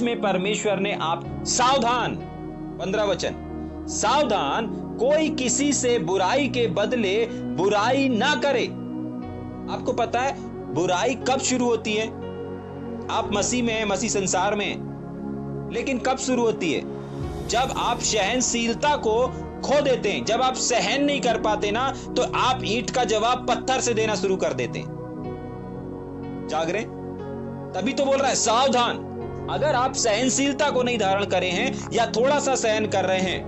जिसमें परमेश्वर ने आप सावधान, 15 वचन, सावधान कोई किसी से बुराई के बदले बुराई ना करे। आपको पता है बुराई कब शुरू होती है? आप मसीह में हैं, मसीह संसार में हैं, लेकिन कब शुरू होती है? जब आप सहनशीलता को खो देते हैं, जब आप सहन नहीं कर पाते ना, तो आप ईंट का जवाब पत्थर से देना शुरू कर देते हैं। जाग रहे? तभी तो बोल रहा है सावधान। अगर आप सहनशीलता को नहीं धारण करे हैं या थोड़ा सा सहन कर रहे हैं,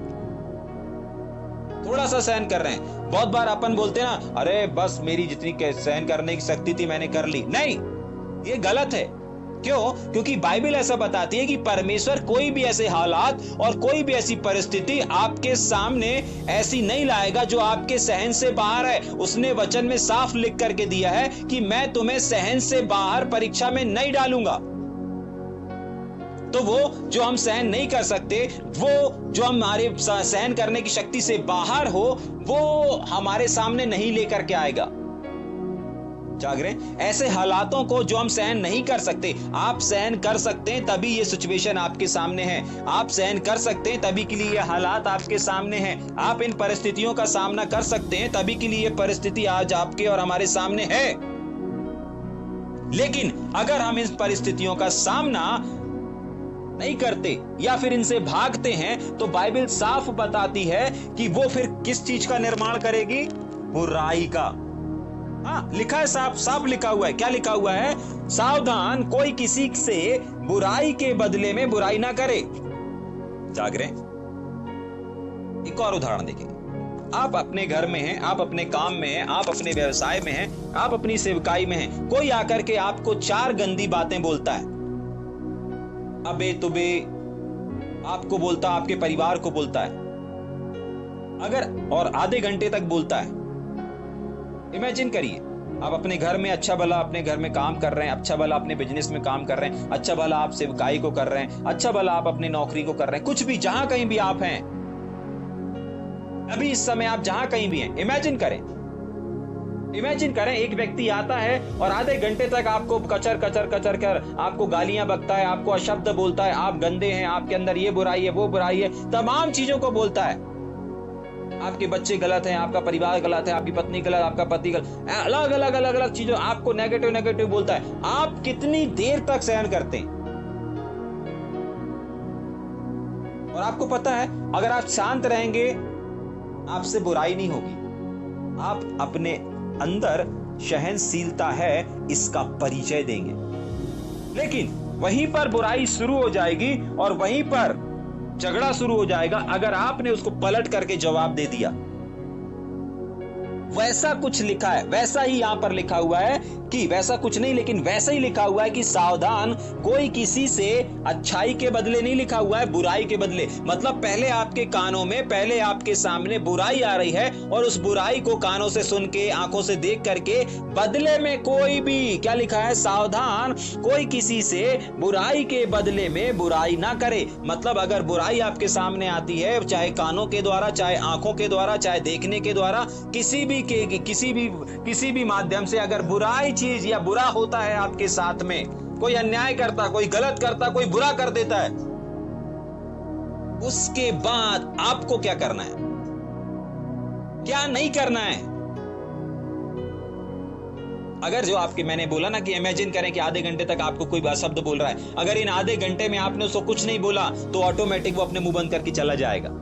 थोड़ा सा सहन कर रहे हैं, बहुत बार अपन बोलते हैं ना, अरे बस मेरी जितनी सहन करने की शक्ति थी मैंने कर ली। नहीं, ये गलत है। क्यों? क्योंकि बाइबल ऐसा बताती है कि परमेश्वर कोई भी ऐसे हालात और कोई भी ऐसी परिस्थिति आपके सामने ऐसी नहीं लाएगा जो आपके सहन से बाहर है। उसने वचन में साफ लिख करके दिया है कि मैं तुम्हें सहन से बाहर परीक्षा में नहीं डालूंगा। तो वो जो हम सहन नहीं कर सकते, वो जो हमारे सहन करने की शक्ति से बाहर हो, वो हमारे सामने नहीं लेकर के आएगा। जाग रहे? ऐसे हालातों को जो हम सहन नहीं कर सकते, आप सहन कर सकते हैं तभी ये सिचुएशन आपके सामने है। आप सहन कर सकते हैं तभी के लिए ये हालात आपके सामने हैं। आप इन परिस्थितियों का सामना कर सकते हैं तभी के लिए ये परिस्थिति आज आपके और हमारे सामने है। लेकिन अगर हम इन परिस्थितियों का सामना नहीं करते या फिर इनसे भागते हैं, तो बाइबल साफ बताती है कि वो फिर किस चीज का निर्माण करेगी? बुराई का। हाँ, लिखा है, साफ साफ लिखा हुआ है। क्या लिखा हुआ है? सावधान कोई किसी से बुराई के बदले में बुराई ना करे। जाग रहे? एक और उदाहरण देखिए। आप अपने घर में हैं, आप अपने काम में हैं, आप अपने व्यवसाय में हैं, आप अपनी सेवकाई में हैं। कोई आकर के आपको 4 गंदी बातें बोलता है, अबे तुबे आपको बोलता, आपके परिवार को बोलता है, अगर और आधे घंटे तक बोलता है। इमेजिन करिए, आप अपने घर में अच्छा भला अपने घर में काम कर रहे हैं, अच्छा भला अपने बिजनेस में काम कर रहे हैं, अच्छा भला आप सेवकाई को कर रहे हैं, अच्छा भला आप अपनी नौकरी को कर रहे हैं, कुछ भी, जहां कहीं भी आप हैं, अभी इस समय आप जहां कहीं भी हैं, इमेजिन करें एक व्यक्ति आता है और आधे घंटे तक आपको कचर कचर कचर कर आपको गालियां बकता है, आपको अशब्द बोलता है, आप गंदे हैं, आपके अंदर ये बुराई है, वो बुराई है, तमाम चीजों को बोलता है। आपके बच्चे गलत हैं, आपका परिवार गलत है, आपकी पत्नी गलत, आपका पति गलत, अलग अलग अलग अलग चीजों आपको नेगेटिव बोलता है। आप कितनी देर तक सहन करते हैं? और आपको पता है, अगर आप शांत रहेंगे आपसे बुराई नहीं होगी। आप अपने अंदर सहनशीलता है इसका परिचय देंगे, लेकिन वहीं पर बुराई शुरू हो जाएगी और वहीं पर झगड़ा शुरू हो जाएगा अगर आपने उसको पलट करके जवाब दे दिया। वैसा कुछ लिखा है, वैसा ही यहां पर लिखा हुआ है कि वैसा कुछ नहीं, लेकिन वैसा ही लिखा हुआ है कि सावधान कोई किसी से अच्छाई के बदले नहीं, लिखा हुआ है बुराई के बदले। मतलब पहले आपके कानों में, पहले आपके सामने बुराई आ रही है और उस बुराई को कानों से सुन के, आंखों से देख करके, बदले में कोई भी, क्या लिखा है? सावधान कोई किसी से बुराई के बदले में बुराई ना करे। मतलब अगर बुराई आपके सामने आती है, चाहे कानों के द्वारा, चाहे आंखों के द्वारा, चाहे देखने के द्वारा, किसी भी माध्यम से अगर बुराई चीज या बुरा होता है आपके साथ में, कोई अन्याय करता, कोई गलत करता, कोई बुरा कर देता है, उसके बाद आपको क्या करना है, क्या नहीं करना है? अगर जो आपके, मैंने बोला ना कि इमेजिन करें कि आधे घंटे तक आपको कोई शब्द बोल रहा है, अगर इन आधे घंटे में आपने उसको कुछ नहीं बोला तो ऑटोमेटिक वो अपने मुंह बंद करके चला जाएगा।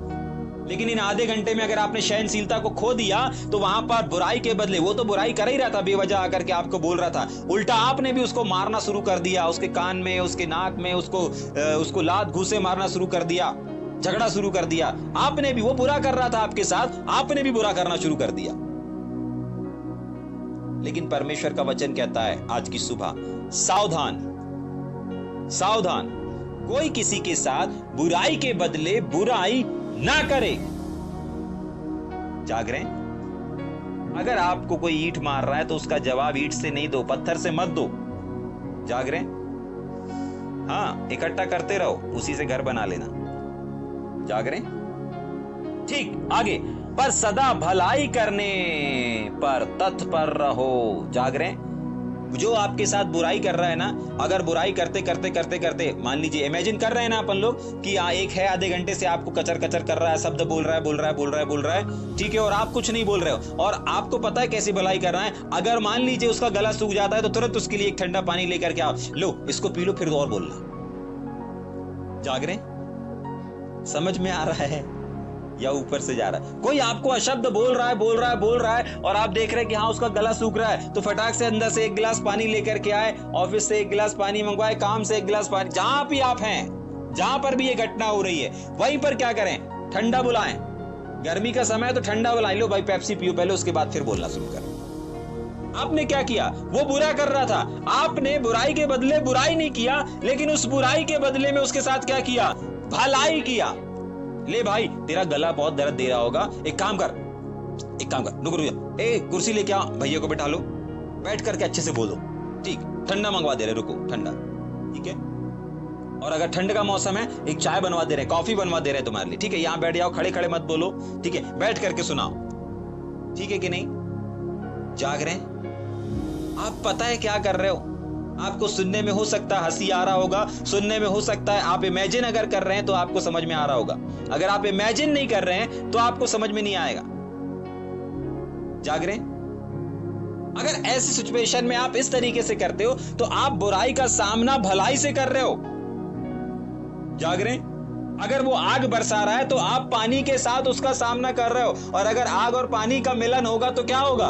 लेकिन इन आधे घंटे में अगर आपने सहनशीलता को खो दिया तो वहां पर बुराई के बदले, वो तो बुराई कर ही रहा था, बेवजह आकर के आपको बोल रहा था, उल्टा आपने भी उसको मारना शुरू कर दिया, उसके कान में, उसके नाक में, उसको लात घूसे मारना शुरू कर दिया, झगड़ा शुरू कर दिया। आपने भी, वो बुरा कर रहा था आपके साथ, आपने भी बुरा करना शुरू कर दिया। लेकिन परमेश्वर का वचन कहता है आज की सुबह, सावधान, सावधान कोई किसी के साथ बुराई के बदले बुराई ना करे। जाग रहे? अगर आपको कोई ईंट मार रहा है तो उसका जवाब ईंट से नहीं दो, पत्थर से मत दो। जाग रहे? हाँ, इकट्ठा करते रहो, उसी से घर बना लेना। जाग रहे? ठीक, आगे, पर सदा भलाई करने पर तत्पर रहो। जाग रहे? जो आपके साथ बुराई कर रहा है ना, अगर बुराई करते करते करते करते मान लीजिए, इमेजिन कर रहे हैं ना अपन लोग कि एक है आधे घंटे से आपको कचर कचर कर रहा है, शब्द बोल रहा है बोल रहा है बोल रहा है बोल रहा है, ठीक है, और आप कुछ नहीं बोल रहे हो और आपको पता है कैसी भलाई कर रहा है। अगर मान लीजिए उसका गला सूख जाता है तो तुरंत उसके लिए एक ठंडा पानी लेकर के आओ, लो इसको पी लो, फिर और बोलना। जाग रहे? समझ में आ रहा है या ऊपर से जा रहा है? कोई आपको अशब्द बोल रहा है बोल रहा है बोल रहा है और आप देख रहे हैं कि हाँ उसका गला सूख रहा है, तो फटाक से अंदर से एक गिलास पानी लेकर के आए, ऑफिस से एक गिलास पानी मंगवाए, काम से एक गिलास पानी, जहां भी आप हैं, जहां पर भी ये घटना हो रही है वहीं पर क्या करें, ठंडा बुलाएं। गर्मी का समय है तो ठंडा बुलाएं, लो भाई पेप्सी पियो पहले, उसके बाद फिर बोलना शुरू करें। आपने क्या किया? वो बुरा कर रहा था, आपने बुराई के बदले बुराई नहीं किया, लेकिन उस बुराई के बदले में उसके साथ क्या किया? भलाई किया। ले भाई तेरा गला बहुत दर्द दे रहा होगा, एक काम कर रुको, ए कुर्सी लेके आ, भैया को बैठा लो, बैठ करके अच्छे से बोलो, ठीक, ठंडा मंगवा दे रहे, रुको ठंडा, ठीक है। और अगर ठंड का मौसम है एक चाय बनवा दे रहे, कॉफी बनवा दे रहे तुम्हारे लिए, ठीक है, यहां बैठ जाओ, खड़े खड़े मत बोलो, ठीक है, बैठ करके सुनाओ, ठीक है कि नहीं? जाग रहे हैं आप? पता है क्या कर रहे हो? आपको सुनने में हो सकता है हंसी आ रहा होगा, सुनने में हो सकता है आप इमेजिन अगर कर रहे हैं तो आपको समझ में आ रहा होगा, अगर आप इमेजिन नहीं कर रहे हैं तो आपको समझ में नहीं आएगा। जाग रहे? अगर ऐसी सिचुएशन में आप इस तरीके से करते हो तो आप बुराई का सामना भलाई से कर रहे हो। जाग रहे? अगर वो आग बरसा रहा है तो आप पानी के साथ उसका सामना कर रहे हो, और अगर आग और पानी का मिलन होगा तो क्या होगा?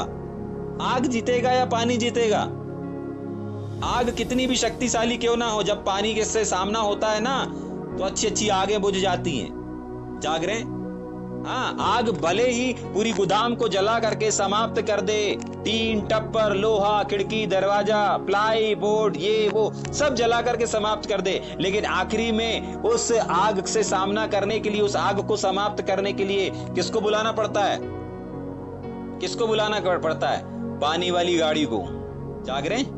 आग जीतेगा या पानी जीतेगा? आग कितनी भी शक्तिशाली क्यों ना हो, जब पानी के से सामना होता है ना तो अच्छी अच्छी आगे बुझ जाती हैं। जाग रहे हैं? हाँ, आग भले ही पूरी गोदाम को जला करके समाप्त कर दे, टीन टप्पर लोहा खिड़की दरवाजा प्लाई बोर्ड ये वो सब जला करके समाप्त कर दे, लेकिन आखिरी में उस आग से सामना करने के लिए, उस आग को समाप्त करने के लिए किसको बुलाना पड़ता है? किसको बुलाना पड़ता है? पानी वाली गाड़ी को। जाग रहे हैं?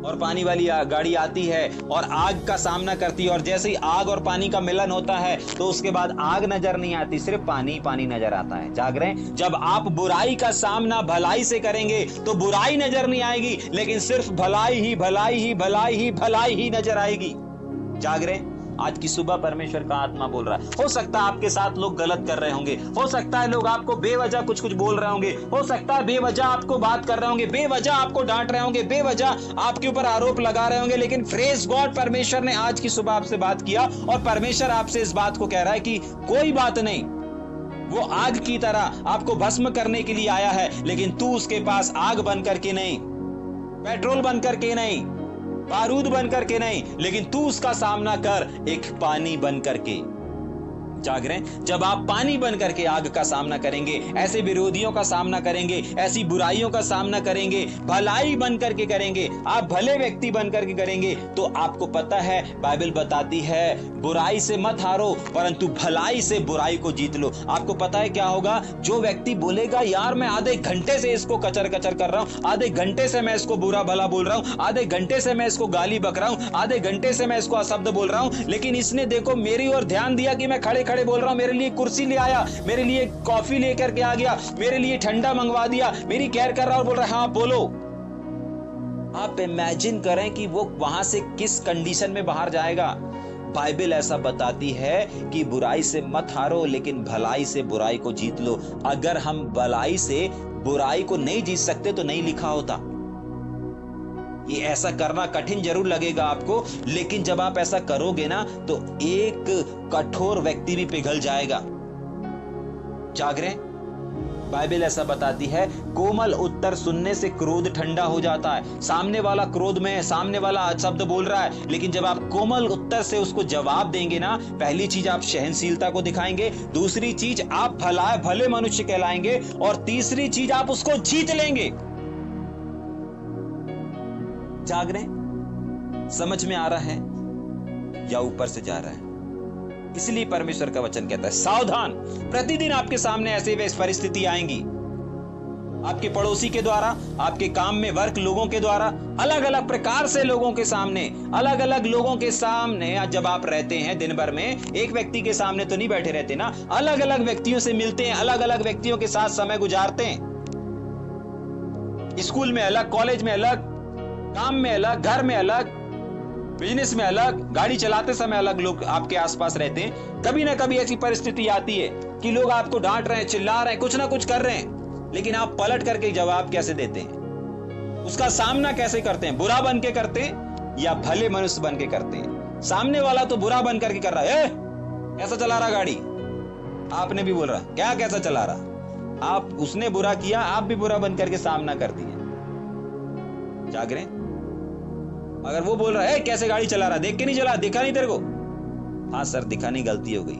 और पानी वाली गाड़ी आती है और आग का सामना करती है, और जैसे ही आग और पानी का मिलन होता है तो उसके बाद आग नजर नहीं आती, सिर्फ पानी पानी नजर आता है। जाग रहे हैं? जब आप बुराई का सामना भलाई से करेंगे तो बुराई नजर नहीं आएगी, लेकिन सिर्फ भलाई ही भलाई ही भलाई ही भलाई ही नजर आएगी। जाग रहे हैं? आज की सुबह परमेश्वर का आत्मा बोल रहा है, हो सकता है आपके साथ लोग गलत कर रहे होंगे, हो सकता है लोग आपको बेवजह कुछ कुछ बोल रहे होंगे, हो सकता है बेवजह आपको बात कर रहे होंगे, बेवजह आपको डांट रहे होंगे, बेवजह आपके ऊपर आरोप लगा रहे होंगे, लेकिन प्रेज गॉड परमेश्वर ने आज की सुबह आपसे बात किया और परमेश्वर आपसे इस बात को कह रहा है कि कोई बात नहीं, वो आग की तरह आपको भस्म करने के लिए आया है, लेकिन तू उसके पास आग बन करके नहीं, पेट्रोल बन करके नहीं, बारूद बन करके नहीं, लेकिन तू उसका सामना कर एक पानी बन करके। जाग रहे हैं? जब आप पानी बन करके आग का सामना करेंगे, ऐसे विरोधियों का सामना करेंगे, ऐसी बुराइयों का सामना करेंगे, भलाई बन करके करेंगे, आप भले व्यक्ति बन करके करेंगे, तो आपको पता है बाइबल बताती है बुराई से मत हारो परंतु भलाई से बुराई को जीत लो। आपको पता है क्या होगा? जो व्यक्ति बोलेगा यार मैं आधे घंटे से इसको कचर कचर कर रहा हूं, आधे घंटे से मैं इसको बुरा भला बोल रहा हूं, आधे घंटे से मैं इसको गाली बक रहा हूं, आधे घंटे से मैं इसको अशब्द बोल रहा हूं, लेकिन इसने देखो मेरी ओर ध्यान दिया कि मैं खड़े खड़े बोल रहा हूं, मेरे लिए कुर्सी ले आया, मेरे लिए कॉफी लेकर के आ गया, मेरे लिए ठंडा मंगवा दिया, मेरी केयर कर रहा और बोल रहा है हाँ बोलो। आप इमेजिन करें कि वो वहां से किस कंडीशन में बाहर जाएगा। बाइबल ऐसा बताती है कि बुराई से मत हारो लेकिन भलाई से बुराई को जीत लो। अगर हम भलाई से बुराई को नहीं जीत सकते तो नहीं लिखा होता। ये ऐसा करना कठिन जरूर लगेगा आपको, लेकिन जब आप ऐसा करोगे ना तो एक कठोर व्यक्ति भी पिघल जाएगा। जाग रहे? बाइबल ऐसा बताती है कोमल उत्तर सुनने से क्रोध ठंडा हो जाता है। सामने वाला क्रोध में है, सामने वाला शब्द बोल रहा है, लेकिन जब आप कोमल उत्तर से उसको जवाब देंगे ना, पहली चीज आप सहनशीलता को दिखाएंगे, दूसरी चीज आप भले मनुष्य कहलाएंगे, और तीसरी चीज आप उसको जीत लेंगे। जाग रहे? समझ में आ रहा है या ऊपर से जा रहा है? इसलिए परमेश्वर का वचन कहता है सावधान, प्रतिदिन आपके सामने ऐसे परिस्थिति आएंगी, आपके पड़ोसी के द्वारा, आपके काम में वर्क लोगों के द्वारा, अलग अलग प्रकार से लोगों के सामने, अलग अलग लोगों के सामने। जब आप रहते हैं दिन भर में एक व्यक्ति के सामने तो नहीं बैठे रहते ना, अलग अलग व्यक्तियों से मिलते हैं, अलग अलग व्यक्तियों के साथ समय गुजारते हैं, स्कूल में अलग, कॉलेज में अलग, काम में अलग, घर में अलग, बिजनेस में अलग, गाड़ी चलाते समय अलग लोग आपके आसपास रहते हैं। कभी ना कभी ऐसी परिस्थिति आती है कि लोग आपको डांट रहे हैं, चिल्ला रहे हैं, कुछ ना कुछ कर रहे हैं, लेकिन आप पलट करके जवाब कैसे देते हैं, उसका सामना कैसे करते हैं? बुरा बन के करते हैं या भले मनुष्य बन के करते हैं? सामने वाला तो बुरा बन करके कर रहा है, कैसा चला रहा गाड़ी, आपने भी बोल रहा क्या कैसा चला रहा, आप उसने बुरा किया, आप भी बुरा बन करके सामना कर दिए। जाग रहे? अगर वो बोल रहा है कैसे गाड़ी चला रहा, देख के नहीं चला, देखा नहीं तेरे को? हाँ सर दिखा नहीं, गलती हो गई।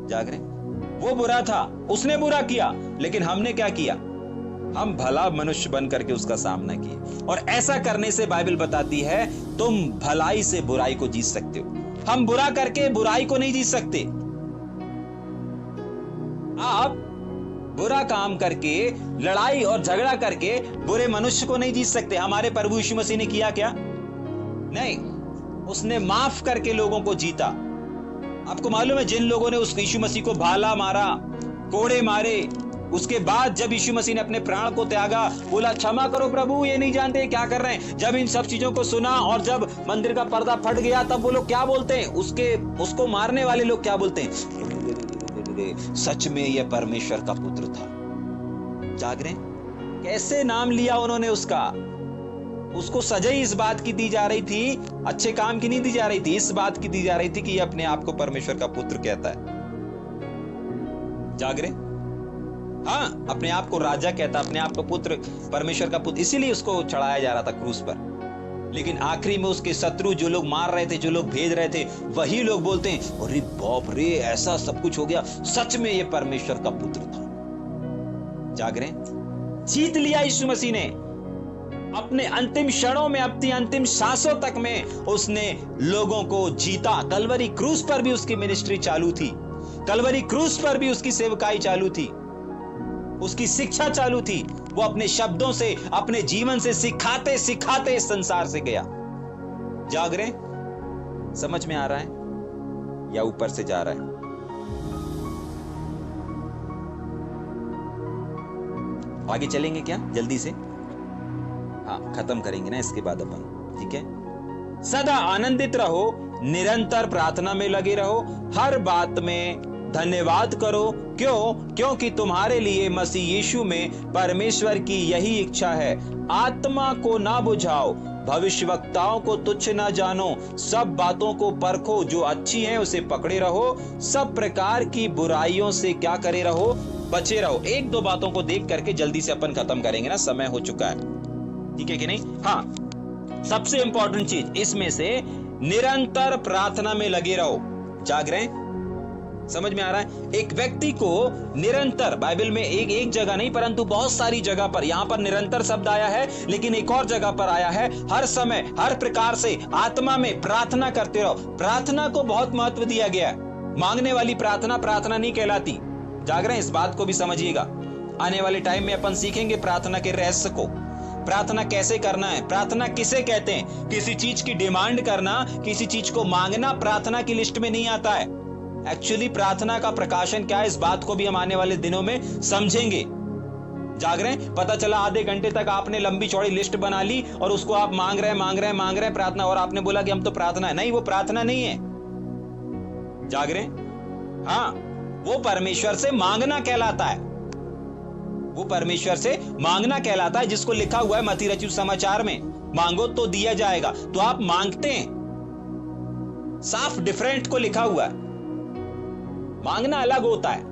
जाग रहे? वो बुरा था, उसने बुरा किया, लेकिन हमने क्या किया? हम भला मनुष्य बन करके उसका सामना किए। और ऐसा करने से बाइबल बताती है तुम भलाई से बुराई को जीत सकते हो। हम बुरा करके बुराई को नहीं जीत सकते। आप बुरा काम करके, लड़ाई और झगड़ा करके बुरे मनुष्य को नहीं जीत सकते। हमारे प्रभु यीशु मसीह ने किया क्या? नहीं, उसने माफ करके लोगों को जीता। आपको मालूम है जिन लोगों ने उस यीशु मसीह को भाला मारा, कोड़े मारे, उसके बाद जब यीशु मसीह ने अपने प्राण को त्यागा, बोला क्षमा करो प्रभु, ये नहीं जानते क्या कर रहे हैं। जब इन सब चीजों को सुना और जब मंदिर का पर्दा फट गया, तब वो लोग क्या बोलते हैं, उसको मारने वाले लोग क्या बोलते हैं? सच में यह परमेश्वर का पुत्र था। जाग रहे? कैसे नाम लिया उन्होंने उसका? उसको सजा ही इस बात की दी जा रही थी, अच्छे काम की नहीं दी जा रही थी, इस बात की दी जा रही थी कि ये अपने आप को परमेश्वर का पुत्र कहता है। जाग रहे? हाँ, अपने आप को राजा कहता, अपने आप को पुत्र, परमेश्वर का पुत्र, इसीलिए उसको चढ़ाया जा रहा था क्रूस पर। लेकिन आखिरी में उसके शत्रु, जो लोग मार रहे थे, जो लोग भेज रहे थे, वही लोग बोलते हैं अरे बाप रे, ऐसा सब कुछ हो गया, सच में ये परमेश्वर का पुत्र था। जाग रहे? जीत लिया यीशु मसीह ने। अपने अंतिम क्षणों में, अपनी अंतिम सांसों तक में उसने लोगों को जीता। कलवरी क्रूस पर भी उसकी मिनिस्ट्री चालू थी, कलवरी क्रूस पर भी उसकी सेवकाई चालू थी, उसकी शिक्षा चालू थी। वो अपने शब्दों से, अपने जीवन से सिखाते सिखाते इस संसार से गया। जाग रहे? समझ में आ रहा है या ऊपर से जा रहा है? आगे चलेंगे क्या जल्दी से? हाँ, खत्म करेंगे ना इसके बाद अपन, ठीक है? सदा आनंदित रहो, निरंतर प्रार्थना में लगे रहो, हर बात में धन्यवाद करो। क्यों? क्योंकि तुम्हारे लिए मसीह यीशु में परमेश्वर की यही इच्छा है। आत्मा को ना बुझाओ, भविष्यवक्ताओं को तुच्छ ना जानो, सब बातों को परखो, जो अच्छी हैं उसे पकड़े रहो, सब प्रकार की बुराइयों से क्या करे रहो? बचे रहो। एक दो बातों को देख करके जल्दी से अपन खत्म करेंगे ना, समय हो चुका है, ठीक है कि नहीं? हाँ, सबसे इंपॉर्टेंट चीज इसमें से निरंतर प्रार्थना में लगे रहो। जाग रहे हैं? समझ में आ रहा है? एक व्यक्ति को निरंतर, बाइबल में एक जगह नहीं परंतु बहुत सारी जगह पर, यहां पर निरंतर शब्द आया है, लेकिन एक और जगह पर आया है हर समय, हर प्रकार से आत्मा में प्रार्थना करते रहो। प्रार्थना को बहुत महत्व दिया गया है। मांगने वाली प्रार्थना प्रार्थना नहीं कहलाती। जाग रहे हैं? इस बात को भी समझिएगा। आने वाले टाइम में अपन सीखेंगे प्रार्थना के रहस्य को, प्रार्थना कैसे करना है, प्रार्थना किसे कहते हैं। किसी चीज की डिमांड करना, किसी चीज को मांगना प्रार्थना की लिस्ट में नहीं आता है। एक्चुअली प्रार्थना का प्रकाशन क्या है, इस बात को भी हम आने वाले दिनों में समझेंगे। जाग रहे हैं? पता चला आधे घंटे तक आपने लंबी चौड़ी लिस्ट बना ली और उसको आप मांग रहे हैं प्रार्थना, और आपने बोला कि हम तो प्रार्थना है। नहीं, वो प्रार्थना नहीं है। जाग रहे हैं? हाँ, वो परमेश्वर से मांगना कहलाता है। वो परमेश्वर से मांगना कहलाता है, जिसको लिखा हुआ है मत्ती रचित समाचार में, मांगो तो दिया जाएगा। तो आप मांगते हैं, साफ डिफरेंट को लिखा हुआ है। मांगना अलग होता है,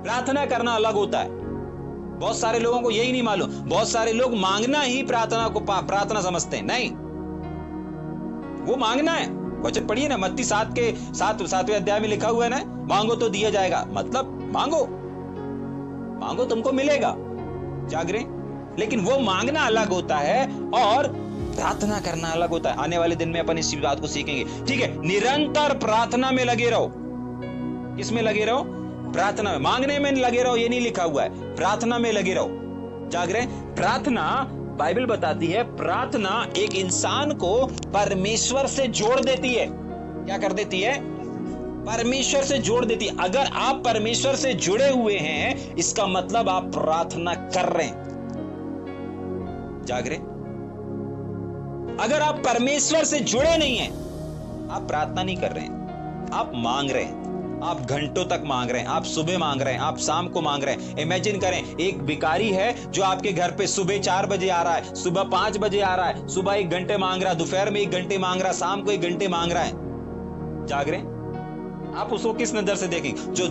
प्रार्थना करना अलग होता है। बहुत सारे लोगों को यही नहीं मालूम। बहुत सारे लोग मांगना ही प्रार्थना को प्रार्थना समझते हैं। नहीं, वो मांगना है। वचन पढ़िए ना, मत्ती 7वें अध्याय में लिखा हुआ है ना, मांगो तो दिया जाएगा। मतलब मांगो, मांगो तुमको मिलेगा। जाग रहे? लेकिन वो मांगना अलग होता है और प्रार्थना करना अलग होता है। आने वाले दिन में अपन इस बात को सीखेंगे, ठीक है? निरंतर प्रार्थना में लगे रहो। किसमें लगे रहो? प्रार्थना में। मांगने में लगे रहो ये नहीं लिखा हुआ है, प्रार्थना में लगे रहो। जाग रहे? प्रार्थना, बाइबल बताती है, प्रार्थना एक इंसान को परमेश्वर से जोड़ देती है। क्या कर देती है? परमेश्वर से जोड़ देती है। अगर आप परमेश्वर से जुड़े हुए हैं, इसका मतलब आप प्रार्थना कर रहे हैं। जाग रहे? अगर आप परमेश्वर से जुड़े नहीं हैं, आप प्रार्थना नहीं कर रहे हैं, आप मांग रहे हैं, आप घंटों तक मांग रहे हैं, आप सुबह मांग रहे हैं, आप शाम को मांग रहे हैं। इमेजिन करें, एक भिखारी है जो आपके घर पे सुबह 4 बजे आ रहा है, सुबह 5 बजे आ रहा है, सुबह 1 घंटे मांग रहा है, दोपहर में 1 घंटे मांग रहा है, शाम को 1 घंटे मांग रहा है। जाग रहे हैं? आप उसको किस नजर से देखेंगे? जो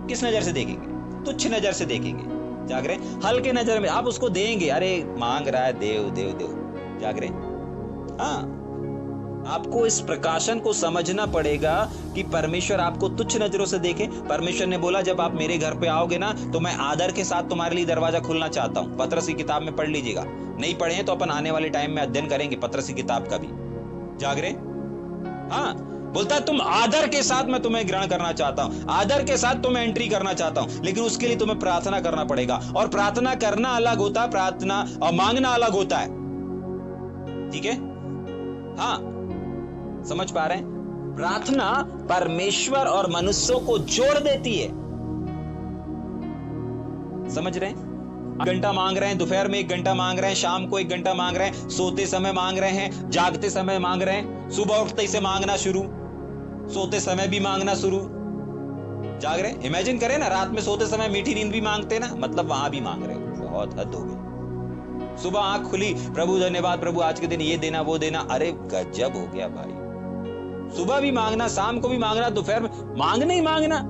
किस नजर से देखेंगे? तुच्छ नजर से देखेंगे। जाग रहे हैं? हल्के नजर में आप उसको देंगे, अरे मांग रहा है, देव देव देव। जाग रहे हैं? हाँ, आपको इस प्रकाशन को समझना पड़ेगा कि परमेश्वर आपको तुच्छ नजरों से देखे। परमेश्वर ने बोला, जब आप मेरे घर पे आओगे ना, तो मैं आदर के साथ तुम्हारे लिए दरवाजा खोलना चाहता हूं। पतरस की किताब में पढ़ लीजिएगा, नहीं पढ़े हैं तो अपन आने वाले टाइम में अध्ययन करेंगे पतरस की किताब का भी। जाग रहे? हाँ, बोलता है तुम आदर के साथ मैं तुम्हें ग्रहण करना चाहता हूं, आदर के साथ तुम्हें एंट्री करना चाहता हूं, लेकिन उसके लिए तुम्हें प्रार्थना करना पड़ेगा। और प्रार्थना करना अलग होता है, प्रार्थना और मांगना अलग होता है। ठीक है? हाँ, समझ पा रहे हैं? प्रार्थना परमेश्वर और मनुष्यों को जोड़ देती है। समझ रहे हैं? घंटा मांग रहे हैं, दोपहर में 1 घंटा मांग रहे हैं, शाम को 1 घंटा मांग रहे हैं, सोते समय मांग रहे हैं, जागते समय मांग रहे हैं, सुबह उठते से मांगना शुरू, सोते समय भी मांगना शुरू। जाग रहे हैं? इमेजिन करें ना, रात में सोते समय मीठी नींद भी मांगते ना, मतलब वहां भी मांग रहे हो। बहुत हद हो गई। सुबह आंख खुली, प्रभु धन्यवाद, प्रभु आज के दिन ये देना वो देना, अरे गजब हो गया भाई। सुबह भी मांगना, शाम को भी मांगना, दोपहर में मांगना ही मांगना।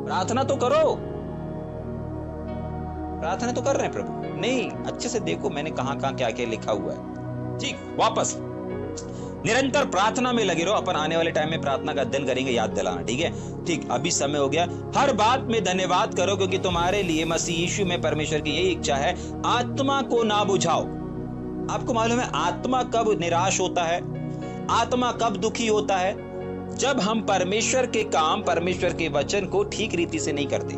प्रार्थना तो करो। प्रार्थना तो कर रहे हैं प्रभु, नहीं अच्छे से देखो मैंने कहां कहां क्या क्या लिखा हुआ है। ठीक, वापस निरंतर प्रार्थना में लगे रहो। अपन आने वाले टाइम में प्रार्थना का अध्ययन करेंगे, याद दिलाना। ठीक है? ठीक, अभी समय हो गया। हर बात में धन्यवाद करो, क्योंकि तुम्हारे लिए मसीह यीशु में परमेश्वर की यही इच्छा है, आत्मा को ना बुझाओ। आपको मालूम है आत्मा कब निराश होता है, आत्मा कब दुखी होता है? जब हम परमेश्वर के काम, परमेश्वर के वचन को ठीक रीति से नहीं करते,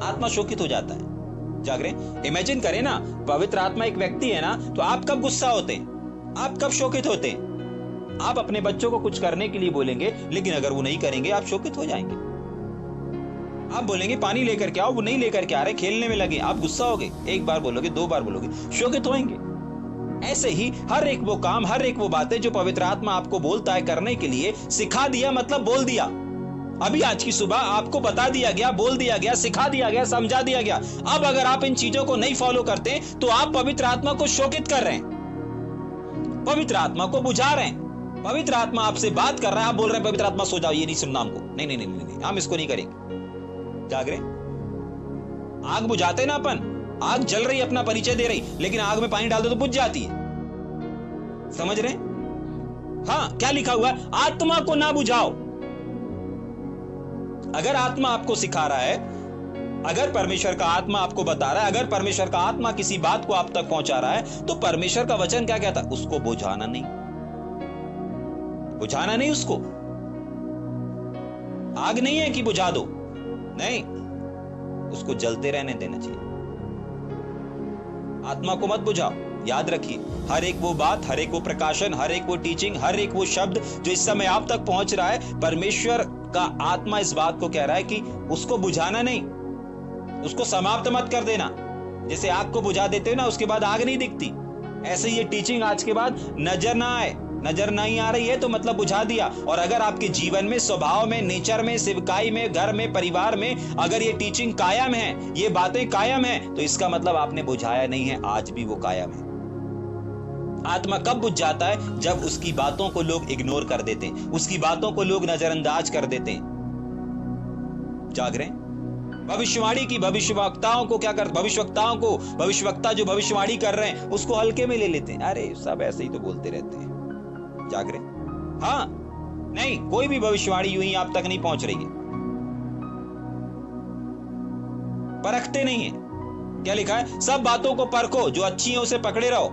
आत्मा शोकित हो जाता है। जाग रहे? इमेजिन करें ना, पवित्र आत्मा एक व्यक्ति है ना, तो आप कब गुस्सा होते हैं, आप कब शोकित होते हैं? आप अपने बच्चों को कुछ करने के लिए बोलेंगे, लेकिन अगर वो नहीं करेंगे आप शोकित हो जाएंगे। आप बोलेंगे पानी लेकर के आओ, वो नहीं लेकर के आ रहे, खेलने में लगे, आप गुस्सा होगे। 1 बार बोलोगे, 2 बार बोलोगे, शोकित होंगे। ऐसे ही हर एक वो काम, हर एक वो बातें जो पवित्र आत्मा आपको बोलता है करने के लिए, सिखा दिया मतलब बोल दिया। अभी आज की सुबह आपको बता दिया गया, बोल दिया गया, सिखा दिया गया, समझा दिया गया। अब अगर आप इन चीजों को नहीं फॉलो करते तो आप पवित्र आत्मा को शोकित कर रहे हैं, पवित्र आत्मा को बुझा रहे हैं। पवित्र आत्मा आपसे बात कर रहा है, आप बोल रहे हैं पवित्र आत्मा सो जाओ, ये नहीं सुनना हमको, नहीं नहीं नहीं नहीं, हम इसको नहीं करेंगे। जाग रहे? आग बुझाते ना अपन, आग जल रही, अपना परिचय दे रही, लेकिन आग में पानी डाल दो तो बुझ जाती है। समझ रहे? हाँ, क्या लिखा हुआ है? आत्मा को ना बुझाओ। अगर आत्मा आपको सिखा रहा है, अगर परमेश्वर का आत्मा आपको बता रहा है, अगर परमेश्वर का आत्मा किसी बात को आप तक पहुंचा रहा है, तो परमेश्वर का वचन क्या कहता है? उसको बुझाना नहीं, बुझाना नहीं। उसको आग नहीं है कि बुझा दो, नहीं, उसको जलते रहने देना चाहिए। आत्मा को मत बुझाओ। याद रखिए, हर एक वो बात, हर एक वो प्रकाशन, हर एक वो टीचिंग, हर एक वो शब्द जो इस समय आप तक पहुंच रहा है, परमेश्वर का आत्मा इस बात को कह रहा है कि उसको बुझाना नहीं, उसको समाप्त मत कर देना। जैसे आग को बुझा देते हो ना, उसके बाद आग नहीं दिखती, ऐसे ये टीचिंग आज के बाद नजर ना आए। नजर नहीं आ रही है तो मतलब बुझा दिया। और अगर आपके जीवन में, स्वभाव में, नेचर में, सेवकाई में, घर में, परिवार में अगर ये टीचिंग कायम है, ये बातें कायम है, तो इसका मतलब आपने बुझाया नहीं है, आज भी वो कायम है। आत्मा कब बुझ जाता है? जब उसकी बातों को लोग इग्नोर कर देते हैं, उसकी बातों को लोग नजरअंदाज कर देते हैं। जाग रहे हैं? भविष्यवाणी की भविष्यवक्ताओं को क्या कर, भविष्यवक्ताओं को, भविष्यवक्ता जो भविष्यवाणी कर रहे हैं उसको हल्के में ले लेते हैं, अरे सब ऐसे ही तो बोलते रहते हैं। जाग रहे? हाँ, नहीं, कोई भी भविष्यवाणी यूं ही आप तक नहीं पहुंच रही है, परखते नहीं है। क्या लिखा है? सब बातों को परखो, जो अच्छी है उसे पकड़े रहो,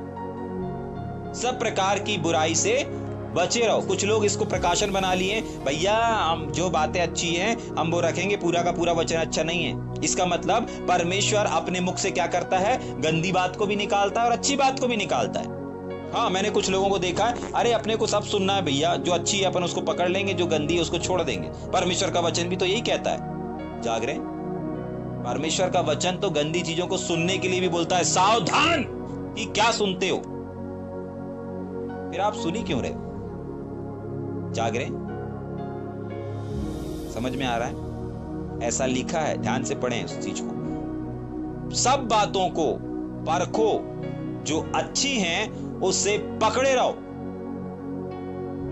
सब प्रकार की बुराई से बचे रहो। कुछ लोग इसको प्रकाशन बना लिए, भैया हम जो बातें अच्छी हैं हम वो रखेंगे, पूरा का पूरा वचन अच्छा नहीं है। इसका मतलब परमेश्वर अपने मुख से क्या करता है? गंदी बात को भी निकालता है और अच्छी बात को भी निकालता है। हाँ, मैंने कुछ लोगों को देखा है, अरे अपने को सब सुनना है भैया, जो अच्छी है अपन उसको पकड़ लेंगे, जो गंदी है उसको छोड़ देंगे। परमेश्वर का वचन भी तो यही कहता है। जाग रहे? परमेश्वर का वचन तो गंदी चीजों को सुनने के लिए भी बोलता है, सावधान कि क्या सुनते हो। फिर आप सुनी क्यों रहे? जाग रहे? समझ में आ रहा है? ऐसा लिखा है, ध्यान से पढ़ें उस चीज को। सब बातों को परखो, जो अच्छी हैं उससे पकड़े रहो।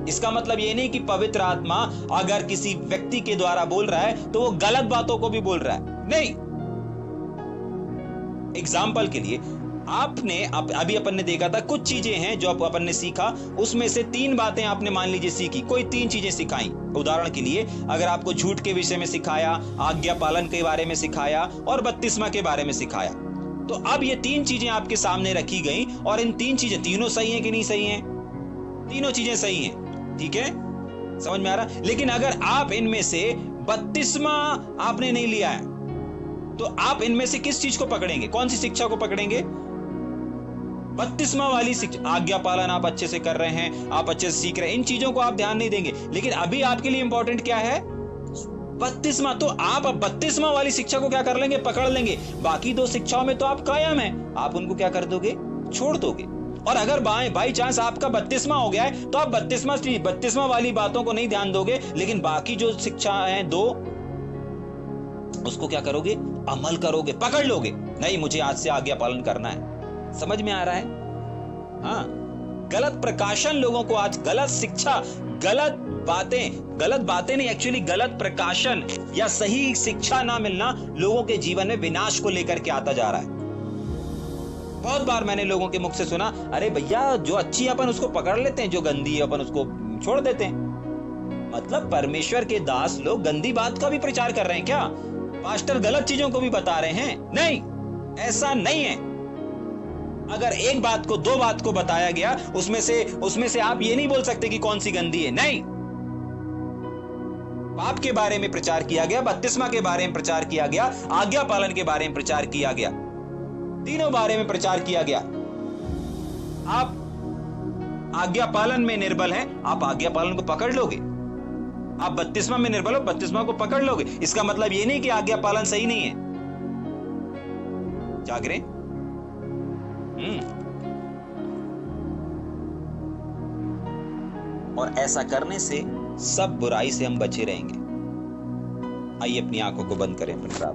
इसका मतलब ये नहीं कि पवित्र आत्मा अगर किसी व्यक्ति के द्वारा बोल रहा है तो वो गलत बातों को भी बोल रहा है, नहीं। एग्जाम्पल के लिए आपने अभी अपन ने देखा था, कुछ चीजें हैं जो अपन ने सीखा, उसमें से 3 बातें आपने मान लीजिए सीखी, कोई 3 चीजें सिखाई। उदाहरण के लिए अगर आपको झूठ के विषय में सिखाया, आज्ञा पालन के बारे में सिखाया और बपतिस्मा के बारे में सिखाया, तो अब ये 3 चीजें आपके सामने रखी गई और इन 3 चीजें तीनों सही हैं कि नहीं सही हैं? तीनों चीजें सही हैं, ठीक है, समझ में आ रहा? लेकिन अगर आप इनमें से बपतिस्मा आपने नहीं लिया है तो आप इनमें से किस चीज को पकड़ेंगे? कौन सी शिक्षा को पकड़ेंगे? बपतिस्मा वाली शिक्षा। आज्ञा पालन आप अच्छे से कर रहे हैं, आप अच्छे से सीख रहे हैं, इन चीजों को आप ध्यान नहीं देंगे। लेकिन अभी आपके लिए इंपॉर्टेंट क्या है? बपतिस्मा। तो आप अब बपतिस्मा वाली शिक्षा को क्या कर लेंगे? पकड़ लेंगे। बाकी 2 शिक्षाओं में तो आप कायम हैं, आप उनको क्या कर दोगे? छोड़ दोगे। और अगर बाई चांस आपका बपतिस्मा हो गया है तो आप बपतिस्मा वाली बातों को नहीं ध्यान दोगे, लेकिन बाकी जो शिक्षा है 2 उसको क्या करोगे? अमल करोगे, पकड़ लोगे। नहीं, मुझे आज से आज्ञा पालन करना है। समझ में आ रहा है? हाँ, गलत प्रकाशन लोगों को आज, गलत शिक्षा, गलत बातें नहीं, एक्चुअली गलत प्रकाशन या सही शिक्षा ना मिलना लोगों के जीवन में विनाश को लेकर के आता जा रहा है। बहुत बार मैंने लोगों के मुख से सुना, अरे भैया जो अच्छी है अपन उसको पकड़ लेते हैं, जो गंदी है अपन उसको छोड़ देते हैं। मतलब परमेश्वर के दास लोग गंदी बात का भी प्रचार कर रहे हैं क्या? पास्टर गलत चीजों को भी बता रहे हैं? नहीं, ऐसा नहीं है। अगर एक बात को 2 बात को बताया गया, उसमें से आप ये नहीं बोल सकते कि कौन सी गंदी है। नहीं, पाप के बारे में प्रचार किया गया, बपतिस्मा के बारे में प्रचार किया गया, आज्ञा पालन के बारे में प्रचार किया गया, तीनों बारे में प्रचार किया गया। आप आज्ञा पालन में निर्बल हैं, आप आज्ञा पालन को पकड़ लोगे। आप बपतिस्मा में निर्बल हो, बपतिस्मा को पकड़ लोगे। इसका मतलब ये नहीं कि आज्ञा पालन सही नहीं है। जाग रहे? और ऐसा करने से सब बुराई से हम बचे रहेंगे। आइए अपनी आंखों को बंद करें अपने साथ।